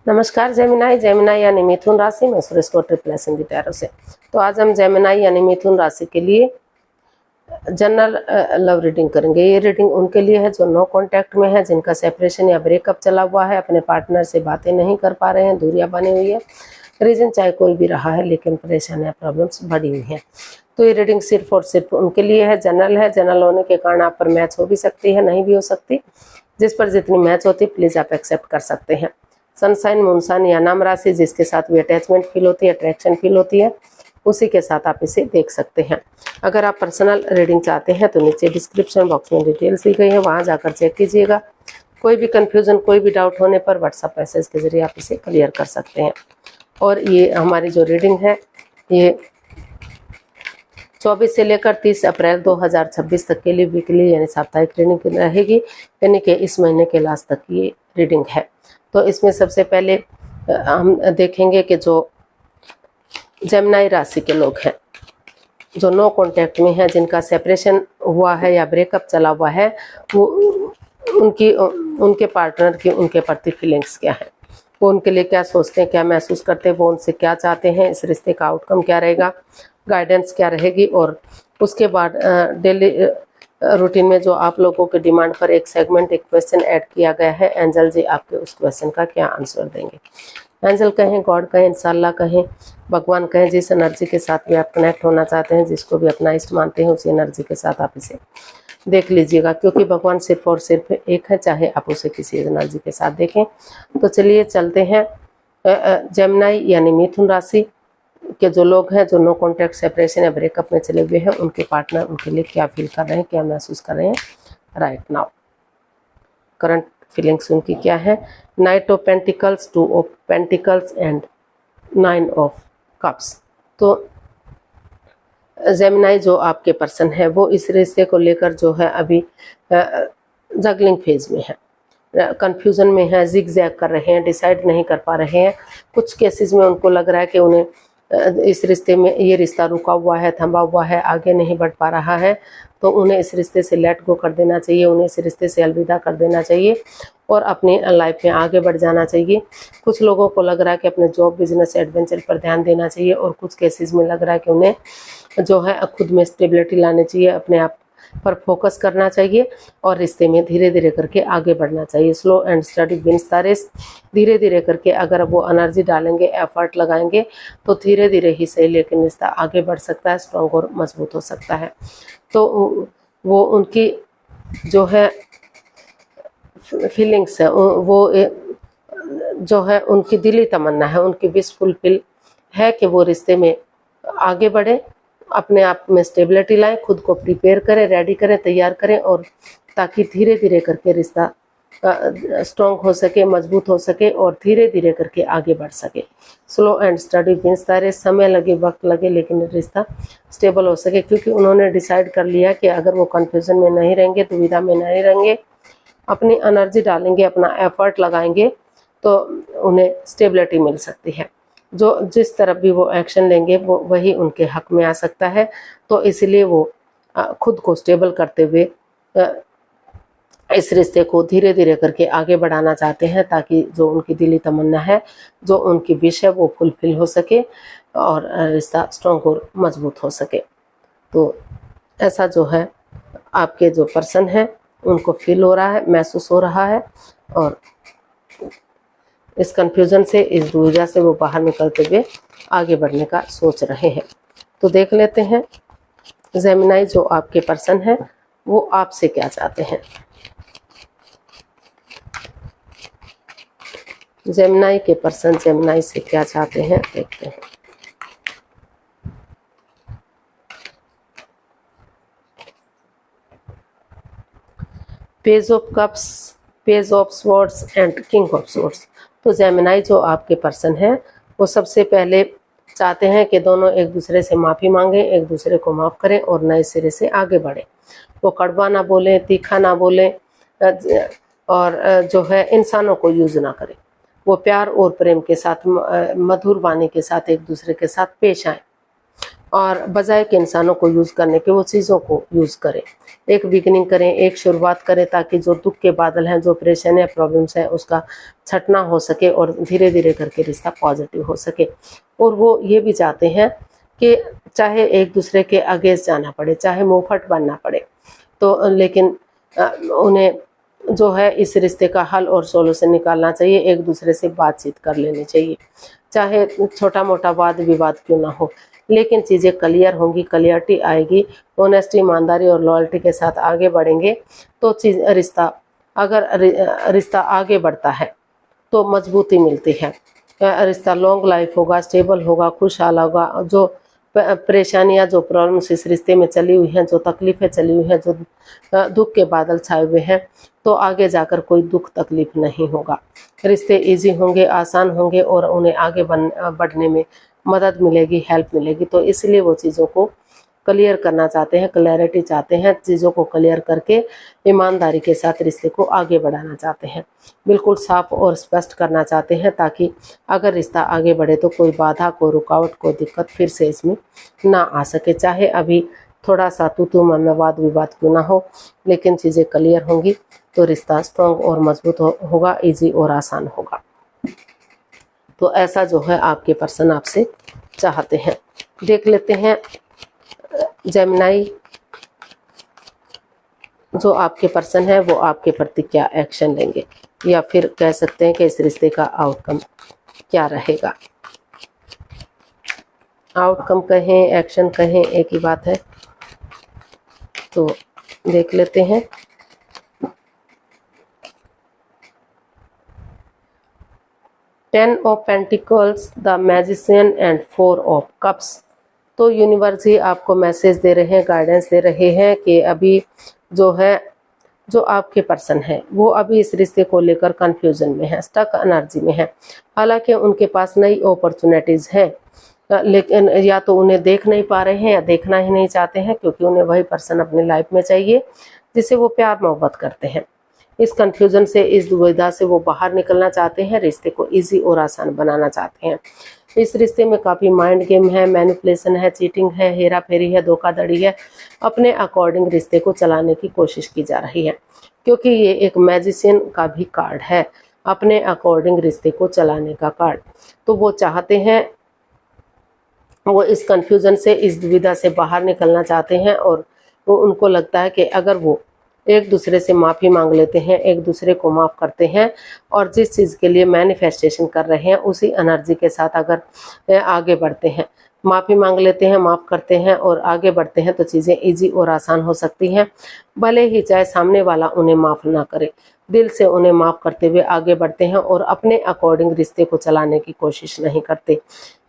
नमस्कार Gemini. Gemini यानी मिथुन राशि में सुरेश को ट्रिपल एस हिंदी टैरो से। तो आज हम जेमिनाई यानी मिथुन राशि के लिए जनरल लव रीडिंग करेंगे। ये रीडिंग उनके लिए है जो नो कांटेक्ट में है, जिनका सेपरेशन या ब्रेकअप चला हुआ है, अपने पार्टनर से बातें नहीं कर पा रहे हैं, दूरियां बनी हुई है। रीजन चाहे कोई भी रहा है लेकिन परेशानियां प्रॉब्लम्स बढ़ी हुई हैं। तो ये रीडिंग सिर्फ और सिर्फ उनके लिए है। जनरल है। जनरल होने के कारण आप पर मैच हो भी सकती है, नहीं भी हो सकती। जिस पर जितनी मैच होती प्लीज आप एक्सेप्ट कर सकते हैं। सनसाइन, मूनसाइन या नाम राशि जिसके साथ भी अटैचमेंट फील होती है, अट्रैक्शन फील होती है, उसी के साथ आप इसे देख सकते हैं। अगर आप पर्सनल रीडिंग चाहते हैं तो नीचे डिस्क्रिप्शन बॉक्स में डिटेल्स दी गई है, वहां जाकर चेक कीजिएगा। कोई भी कंफ्यूजन, कोई भी डाउट होने पर व्हाट्सएप मैसेज के जरिए आप इसे क्लियर कर सकते हैं। और ये हमारी जो रीडिंग है ये 24 से लेकर 30 अप्रैल 2026 तक के लिए वीकली यानी साप्ताहिक रीडिंग रहेगी, यानी कि इस महीने के लास्ट तक ये रीडिंग है। तो इसमें सबसे पहले हम देखेंगे कि जो जेमिनाई राशि के लोग हैं जो नो कांटेक्ट में है, जिनका सेपरेशन हुआ है या ब्रेकअप चला हुआ है, वो उनके पार्टनर की उनके प्रति फीलिंग्स क्या है, वो उनके लिए क्या सोचते हैं, क्या महसूस करते हैं, वो उनसे क्या चाहते हैं, इस रिश्ते का आउटकम क्या रहेगा, गाइडेंस क्या रहेगी। और उसके बाद डेली रूटीन में जो आप लोगों के डिमांड पर एक सेगमेंट, एक क्वेश्चन ऐड किया गया है। एंजल जी आपके उस क्वेश्चन का क्या आंसर देंगे। एंजल कहें, गॉड कहें, इंशाल्लाह कहें, भगवान कहें, जिस एनर्जी के साथ भी आप कनेक्ट होना चाहते हैं, जिसको भी अपना इष्ट मानते हैं, उसी एनर्जी के साथ आप इसे देख लीजिएगा, क्योंकि भगवान सिर्फ और सिर्फ एक है, चाहे आप उसे किसी एनर्जी के साथ देखें। तो चलिए चलते हैं जेमिनाई यानी मिथुन राशि के जो लोग हैं जो नो कॉन्टैक्ट, सेपरेशन या ब्रेकअप में चले हुए हैं, उनके पार्टनर उनके लिए क्या फील कर रहे हैं, क्या महसूस कर रहे हैं राइट नाउ। करंट फीलिंग्स उनकी क्या है। Night of pentacles, 2 of pentacles and 9 of cups. तो जेमिनाई जो आपके पर्सन है वो इस रिश्ते को लेकर जो है अभी जगलिंग फेज में है, कंफ्यूजन में है, जिग जैग कर रहे हैं, डिसाइड नहीं कर पा रहे हैं। कुछ केसेस में उनको लग रहा है कि उन्हें इस रिश्ते में ये रिश्ता रुका हुआ है, थमा हुआ है, आगे नहीं बढ़ पा रहा है, तो उन्हें इस रिश्ते से लेट गो कर देना चाहिए, उन्हें इस रिश्ते से अलविदा कर देना चाहिए और अपनी लाइफ में आगे बढ़ जाना चाहिए। कुछ लोगों को लग रहा है कि अपने जॉब, बिजनेस, एडवेंचर पर ध्यान देना चाहिए और कुछ केसेस में लग रहा है कि उन्हें जो है खुद में स्टेबिलिटी लानी चाहिए, अपने आप पर फोकस करना चाहिए और रिश्ते में धीरे धीरे करके आगे बढ़ना चाहिए। Slow and steady wins the race. धीरे धीरे करके अगर वो एनर्जी डालेंगे, एफर्ट लगाएंगे तो धीरे धीरे ही सही लेकिन रिश्ता आगे बढ़ सकता है, स्ट्रॉन्ग और मजबूत हो सकता है। तो वो उनकी जो है फीलिंग्स है, वो जो है उनकी दिली तमन्ना है, उनकी विश फुलफिल है कि वो रिश्ते में आगे बढ़े, अपने आप में स्टेबिलिटी लाएं, खुद को प्रिपेयर करें, रेडी करें, तैयार करें और ताकि धीरे धीरे करके रिश्ता स्ट्रॉन्ग हो सके, मजबूत हो सके और धीरे धीरे करके आगे बढ़ सके। Slow and steady wins the race. समय लगे, वक्त लगे लेकिन रिश्ता स्टेबल हो सके, क्योंकि उन्होंने डिसाइड कर लिया कि अगर वो कन्फ्यूजन में नहीं रहेंगे, दुविधा में नहीं रहेंगे, अपनी एनर्जी डालेंगे, अपना एफर्ट लगाएंगे तो उन्हें स्टेबिलिटी मिल सकती है। जो जिस तरफ भी वो एक्शन लेंगे वो वही उनके हक में आ सकता है। तो इसलिए वो खुद को स्टेबल करते हुए इस रिश्ते को धीरे धीरे करके आगे बढ़ाना चाहते हैं, ताकि जो उनकी दिली तमन्ना है, जो उनकी विश है वो फुलफिल हो सके और रिश्ता स्ट्रॉन्ग और मजबूत हो सके। तो ऐसा जो है आपके जो पर्सन है उनको फील हो रहा है, महसूस हो रहा है और इस कंफ्यूजन से, इस दुविधा से वो बाहर निकलते हुए आगे बढ़ने का सोच रहे हैं। तो देख लेते हैं जेमिनाई जो आपके पर्सन है वो आपसे क्या चाहते हैं। जेमिनाई के पर्सन जेमिनाई से क्या चाहते हैं देखते हैं। Page of cups, page of swords and king of swords. तो जेमिनाई जो आपके पर्सन है वो सबसे पहले चाहते हैं कि दोनों एक दूसरे से माफ़ी मांगें, एक दूसरे को माफ़ करें और नए सिरे से आगे बढ़ें। वो कड़वा ना बोलें, तीखा ना बोलें और जो है इंसानों को यूज़ ना करें। वो प्यार और प्रेम के साथ, मधुर वाणी के साथ एक दूसरे के साथ पेश आएँ। और बजाय के इंसानों को यूज़ करने के वो चीज़ों को यूज़ करें। एक बिगिनिंग करें, एक शुरुआत करें, ताकि जो दुख के बादल हैं, जो परेशानी है, प्रॉब्लम्स है, उसका छटना हो सके और धीरे धीरे करके रिश्ता पॉजिटिव हो सके। और वो ये भी चाहते हैं कि चाहे एक दूसरे के अगेंस्ट जाना पड़े, चाहे मुंहफट बनना पड़े, तो लेकिन उन्हें जो है इस रिश्ते का हल और सॉल्यूशन निकालना चाहिए, एक दूसरे से बातचीत कर लेनी चाहिए, चाहे छोटा मोटा वाद विवाद क्यों ना हो, लेकिन चीज़ें क्लियर होंगी, क्लियरिटी आएगी, ऑनेस्टी, ईमानदारी और लॉयल्टी के साथ आगे बढ़ेंगे तो रिश्ता आगे बढ़ता है तो मजबूती मिलती है। रिश्ता लॉन्ग लाइफ होगा, स्टेबल होगा, खुशहाल होगा। जो परेशानियां, जो प्रॉब्लम्स इस रिश्ते में चली हुई हैं, जो तकलीफ़ें चली हुई हैं, जो दुख के बादल छाए हुए हैं, तो आगे जाकर कोई दुख तकलीफ नहीं होगा। रिश्ते इजी होंगे, आसान होंगे और उन्हें आगे बढ़ने में मदद मिलेगी, हेल्प मिलेगी। तो इसलिए वो चीज़ों को क्लियर करना चाहते हैं, क्लैरिटी चाहते हैं, चीज़ों को क्लियर करके ईमानदारी के साथ रिश्ते को आगे बढ़ाना चाहते हैं, बिल्कुल साफ और स्पष्ट करना चाहते हैं, ताकि अगर रिश्ता आगे बढ़े तो कोई बाधा, कोई रुकावट, कोई दिक्कत फिर से इसमें ना आ सके। चाहे अभी थोड़ा सा तू मन में वाद विवाद क्यों ना हो, लेकिन चीज़ें क्लियर होंगी तो रिश्ता स्ट्रॉन्ग और मजबूत होगा, ईजी और आसान होगा। तो ऐसा जो है आपके पर्सन आपसे चाहते हैं। देख लेते हैं जेमिनी, जो आपके पर्सन है वो आपके प्रति क्या एक्शन लेंगे, या फिर कह सकते हैं कि इस रिश्ते का आउटकम क्या रहेगा। आउटकम कहें, एक्शन कहें, एक ही बात है। तो देख लेते हैं। Ten of pentacles, the magician and 4 of cups. तो यूनिवर्स ही आपको मैसेज दे रहे हैं, गाइडेंस दे रहे हैं कि अभी जो आपके पर्सन है वो अभी इस रिश्ते को लेकर कंफ्यूजन में है, स्टक एनर्जी में है। हालांकि उनके पास नई अपॉर्चुनिटीज़ हैं, लेकिन या तो उन्हें देख नहीं पा रहे हैं या देखना ही नहीं चाहते हैं, क्योंकि उन्हें वही पर्सन अपनी लाइफ में चाहिए जिसे वो प्यार मोहब्बत करते हैं। इस कंफ्यूजन से, इस दुविधा से वो बाहर निकलना चाहते हैं, रिश्ते को इजी और आसान बनाना चाहते हैं। इस रिश्ते में काफ़ी माइंड गेम है, मैनिपुलेशन है, चीटिंग है, हेरा फेरी है, धोखाधड़ी है। अपने अकॉर्डिंग रिश्ते को चलाने की कोशिश की जा रही है, क्योंकि ये एक मैजिशियन का भी कार्ड है, अपने अकॉर्डिंग रिश्ते को चलाने का कार्ड। तो वो चाहते हैं, वो इस कंफ्यूजन से, इस दुविधा से बाहर निकलना चाहते हैं, और वो उनको लगता है कि अगर वो एक दूसरे से माफ़ी मांग लेते हैं, एक दूसरे को माफ़ करते हैं, और जिस चीज़ के लिए मैनिफेस्टेशन कर रहे हैं उसी एनर्जी के साथ अगर आगे बढ़ते हैं, माफ़ी मांग लेते हैं, माफ़ करते हैं और आगे बढ़ते हैं, तो चीज़ें इजी और आसान हो सकती हैं। भले ही चाहे सामने वाला उन्हें माफ़ ना करे, दिल से उन्हें माफ़ करते हुए आगे बढ़ते हैं और अपने अकॉर्डिंग रिश्ते को चलाने की कोशिश नहीं करते।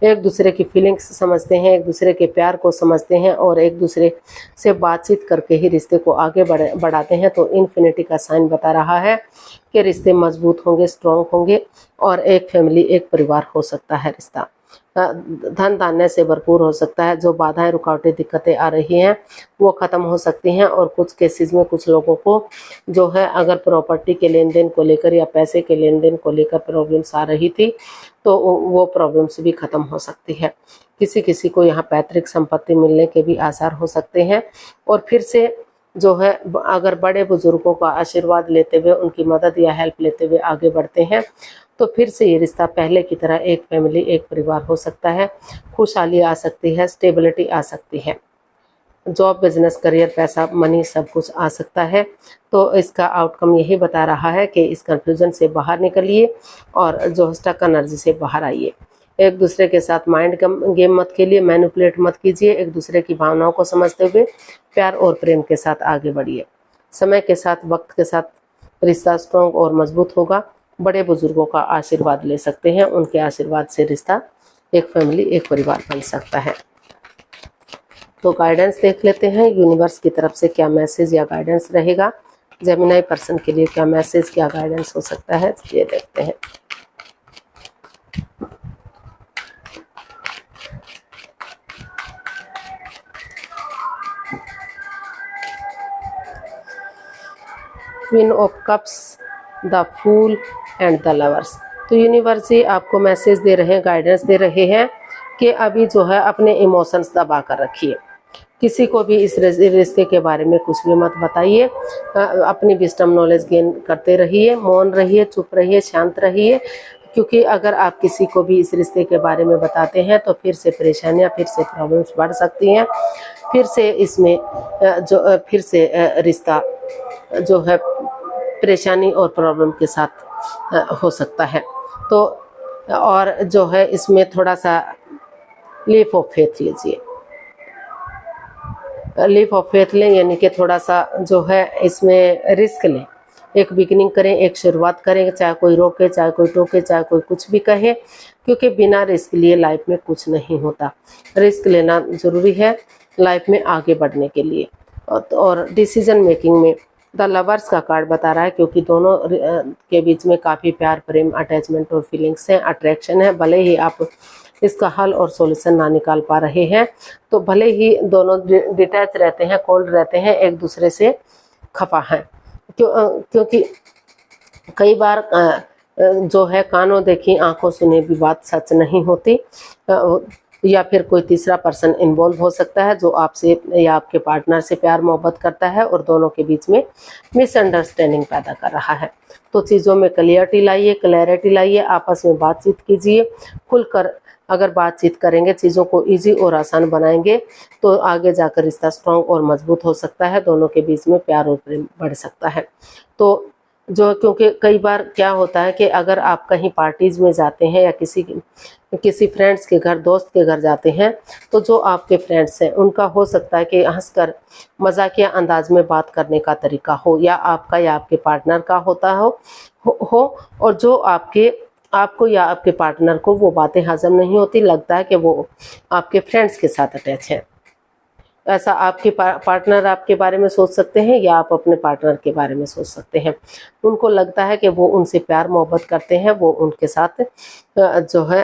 एक दूसरे की फीलिंग्स समझते हैं, एक दूसरे के प्यार को समझते हैं और एक दूसरे से बातचीत करके ही रिश्ते को आगे बढ़ाते हैं। तो इन्फिनिटी का साइन बता रहा है कि रिश्ते मजबूत होंगे, स्ट्रॉन्ग होंगे और एक फैमिली, एक परिवार हो सकता है रिश्ता। धन धान्य से भरपूर हो सकता है। जो बाधाएं, रुकावटें, दिक्कतें आ रही हैं वो ख़त्म हो सकती हैं। और कुछ केसेस में कुछ लोगों को जो है अगर प्रॉपर्टी के लेन देन को लेकर या पैसे के लेन देन को लेकर प्रॉब्लम्स आ रही थी तो वो प्रॉब्लम्स भी ख़त्म हो सकती है। किसी किसी को यहाँ पैतृक संपत्ति मिलने के भी आसार हो सकते हैं। और फिर से जो है अगर बड़े बुजुर्गों का आशीर्वाद लेते हुए, उनकी मदद या हेल्प लेते हुए आगे बढ़ते हैं तो फिर से ये रिश्ता पहले की तरह एक फैमिली, एक परिवार हो सकता है। खुशहाली आ सकती है, स्टेबिलिटी आ सकती है, जॉब, बिजनेस, करियर, पैसा, मनी सब कुछ आ सकता है। तो इसका आउटकम यही बता रहा है कि इस कंफ्यूजन से बाहर निकलिए और जो स्टक एनर्जी से बाहर आइए। एक दूसरे के साथ माइंड गेम मत खेलिए, मैनिपुलेट मत कीजिए, एक दूसरे की भावनाओं को समझते हुए प्यार और प्रेम के साथ आगे बढ़िए। समय के साथ, वक्त के साथ रिश्ता स्ट्रॉन्ग और मजबूत होगा। बड़े बुजुर्गों का आशीर्वाद ले सकते हैं, उनके आशीर्वाद से रिश्ता एक फैमिली, एक परिवार बन सकता है। तो गाइडेंस देख लेते हैं यूनिवर्स की तरफ से क्या मैसेज या गाइडेंस रहेगा। जेमिनी पर्सन के लिए क्या मैसेज, क्या गाइडेंस हो सकता है, ये देखते हैं। Queen of cups, the fool and the lovers. तो यूनिवर्स ही आपको मैसेज दे रहे हैं, गाइडेंस दे रहे हैं कि अभी जो है अपने इमोशंस दबा कर रखिए, किसी को भी इस रिश्ते के बारे में कुछ भी मत बताइए। अपनी विजडम नॉलेज गेन करते रहिए, मौन रहिए, चुप रहिए, शांत रहिए, क्योंकि अगर आप किसी को भी इस रिश्ते के बारे में बताते हैं तो फिर से परेशानियां, फिर से प्रॉब्लम्स बढ़ सकती हैं, फिर से इसमें फिर से रिश्ता जो है परेशानी और प्रॉब्लम के साथ हो सकता है। तो और जो है इसमें थोड़ा सा लीप ऑफ फेथ लीजिए, लीप ऑफ फेथ लें, यानी कि थोड़ा सा जो है इसमें रिस्क लें, एक बिगिनिंग करें, एक शुरुआत करें, चाहे कोई रोके, चाहे कोई टोके, चाहे कोई कुछ भी कहे, क्योंकि बिना रिस्क लिए लाइफ में कुछ नहीं होता। रिस्क लेना ज़रूरी है लाइफ में आगे बढ़ने के लिए। और डिसीजन मेकिंग में द लवर्स का कार्ड बता रहा है, क्योंकि दोनों के बीच में काफ़ी प्यार, प्रेम, अटैचमेंट और फीलिंग्स हैं, अट्रैक्शन है। भले ही आप इसका हल और सॉल्यूशन ना निकाल पा रहे हैं, तो भले ही दोनों डिटैच रहते हैं, कोल्ड रहते हैं, एक दूसरे से खफा हैं, क्योंकि कई बार जो है कानों देखी आंखों सुनी भी बात सच नहीं होती, या फिर कोई तीसरा पर्सन इन्वॉल्व हो सकता है जो आपसे या आपके पार्टनर से प्यार मोहब्बत करता है और दोनों के बीच में मिसअंडरस्टैंडिंग पैदा कर रहा है। तो चीज़ों में क्लैरिटी लाइए, आपस में बातचीत कीजिए, खुलकर अगर बातचीत करेंगे, चीज़ों को इजी और आसान बनाएंगे, तो आगे जाकर रिश्ता स्ट्रॉन्ग और मजबूत हो सकता है, दोनों के बीच में प्यार और प्रेम बढ़ सकता है। तो जो, क्योंकि कई बार क्या होता है कि अगर आप कहीं पार्टीज में जाते हैं या किसी फ्रेंड्स के घर, दोस्त के घर जाते हैं, तो जो आपके फ्रेंड्स हैं उनका हो सकता है कि हंसकर मजाकिया अंदाज में बात करने का तरीका हो, या आपका या आपके पार्टनर का होता हो और जो आपको या आपके पार्टनर को वो बातें हजम नहीं होती, लगता है कि वो आपके फ्रेंड्स के साथ अटैच है। ऐसा आपके पार्टनर आपके बारे में सोच सकते हैं या आप अपने पार्टनर के बारे में सोच सकते हैं। उनको लगता है कि वो उनसे प्यार मोहब्बत करते हैं, वो उनके साथ जो है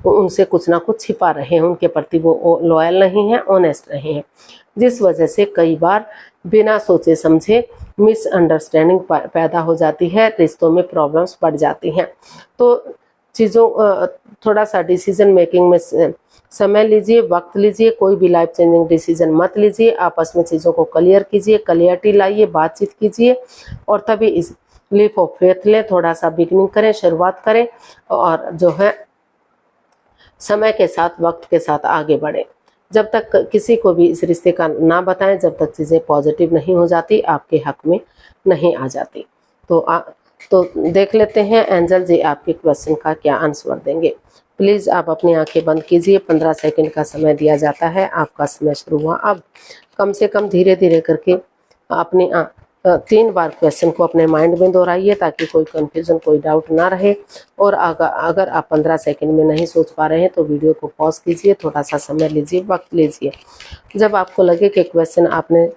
उनसे कुछ ना कुछ छिपा रहे हैं, उनके प्रति वो लॉयल नहीं है, ऑनेस्ट नहीं है, जिस वजह से कई बार बिना सोचे समझे मिसअंडरस्टैंडिंग पैदा हो जाती है, रिश्तों में प्रॉब्लम्स बढ़ जाती हैं। तो चीज़ों थोड़ा सा डिसीजन मेकिंग में समय लीजिए, वक्त लीजिए, कोई भी लाइफ चेंजिंग डिसीजन मत लीजिए, आपस में चीज़ों को क्लियर कीजिए, क्लियरिटी लाइए, बातचीत कीजिए, और तभी इस लीप ऑफ फेथ लें, थोड़ा सा बिगिनिंग करें, शुरुआत करें, और जो है समय के साथ, वक्त के साथ आगे बढ़ें। जब तक किसी को भी इस रिश्ते का ना बताएं, जब तक चीज़ें पॉजिटिव नहीं हो जाती, आपके हक में नहीं आ जाती। तो देख लेते हैं एंजल जी आपके क्वेश्चन का क्या आंसर देंगे। प्लीज़ आप अपनी आंखें बंद कीजिए, 15 सेकंड का समय दिया जाता है, आपका समय शुरू हुआ। अब कम से कम धीरे धीरे करके अपनी 3 बार क्वेश्चन को अपने माइंड में दोहराइए, ताकि कोई कंफ्यूजन, कोई डाउट ना रहे। और अगर आप 15 सेकंड में नहीं सोच पा रहे हैं तो वीडियो को पॉज कीजिए, थोड़ा सा समय लीजिए, वक्त लीजिए। जब आपको लगे कि क्वेश्चन आपने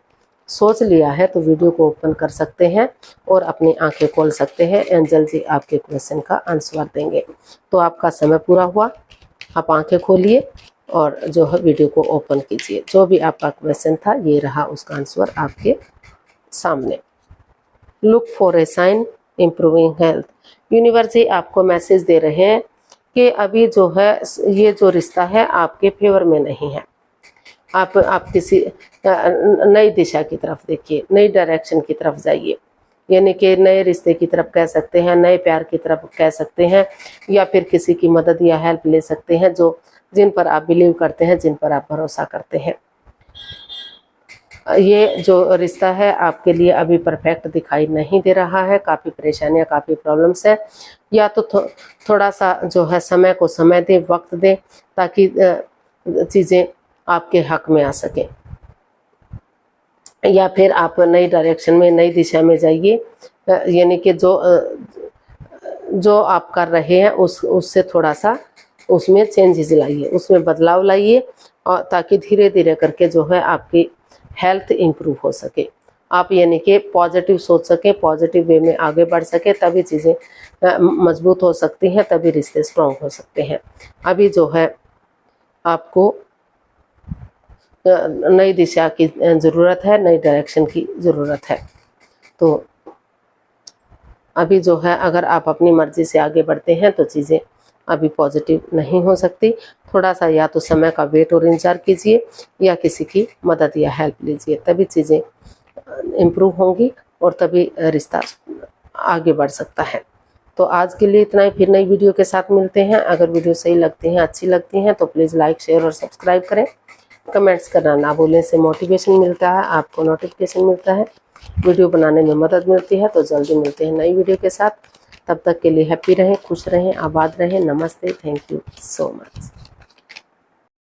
सोच लिया है तो वीडियो को ओपन कर सकते हैं और अपनी आंखें खोल सकते हैं। एंजल जी आपके क्वेश्चन का आंसर देंगे। तो आपका समय पूरा हुआ, आप आंखें खोलिए और जो है वीडियो को ओपन कीजिए। जो भी आपका क्वेश्चन था ये रहा उसका आंसर आपके सामने। Look for a sign improving health. Universe ji आपको मैसेज दे रहे हैं कि अभी जो है ये जो रिश्ता है आपके फेवर में नहीं है। आप किसी नई दिशा की तरफ देखिए, नई डायरेक्शन की तरफ जाइए, यानी कि नए रिश्ते की तरफ कह सकते हैं, नए प्यार की तरफ कह सकते हैं, या फिर किसी की मदद या हेल्प ले सकते हैं जिन पर आप बिलीव करते हैं, जिन पर आप भरोसा करते हैं। ये जो रिश्ता है आपके लिए अभी परफेक्ट दिखाई नहीं दे रहा है, काफ़ी परेशानियां, काफ़ी प्रॉब्लम्स है। या तो थोड़ा सा जो है समय को समय दें, वक्त दें, ताकि चीज़ें आपके हक में आ सके, या फिर आप नई डायरेक्शन में, नई दिशा में जाइए, यानी कि जो आप कर रहे हैं उससे थोड़ा सा उसमें चेंजेस लाइए, उसमें बदलाव लाइए, और ताकि धीरे धीरे करके जो है आपकी हेल्थ इम्प्रूव हो सके, आप यानी कि पॉजिटिव सोच सकें, पॉजिटिव वे में आगे बढ़ सके, तभी चीज़ें मजबूत हो सकती हैं, तभी रिश्ते स्ट्रॉन्ग हो सकते हैं। अभी जो है आपको नई दिशा की ज़रूरत है, नई डायरेक्शन की ज़रूरत है। तो अभी जो है अगर आप अपनी मर्ज़ी से आगे बढ़ते हैं तो चीज़ें अभी पॉजिटिव नहीं हो सकती। थोड़ा सा या तो समय का वेट और इंतजार कीजिए या किसी की मदद या हेल्प लीजिए, तभी चीज़ें इम्प्रूव होंगी और तभी रिश्ता आगे बढ़ सकता है। तो आज के लिए इतना ही, फिर नई वीडियो के साथ मिलते हैं। अगर वीडियो सही लगती हैं, अच्छी लगती हैं तो प्लीज़ लाइक, शेयर और सब्सक्राइब करें। कमेंट्स करना ना भूलें, से मोटिवेशन मिलता है, आपको नोटिफिकेशन मिलता है, वीडियो बनाने में मदद मिलती है। तो जल्दी मिलते हैं नई वीडियो के साथ। तब तक के लिए हैप्पी रहें, खुश रहें, आबाद रहें। नमस्ते, थैंक यू सो मच।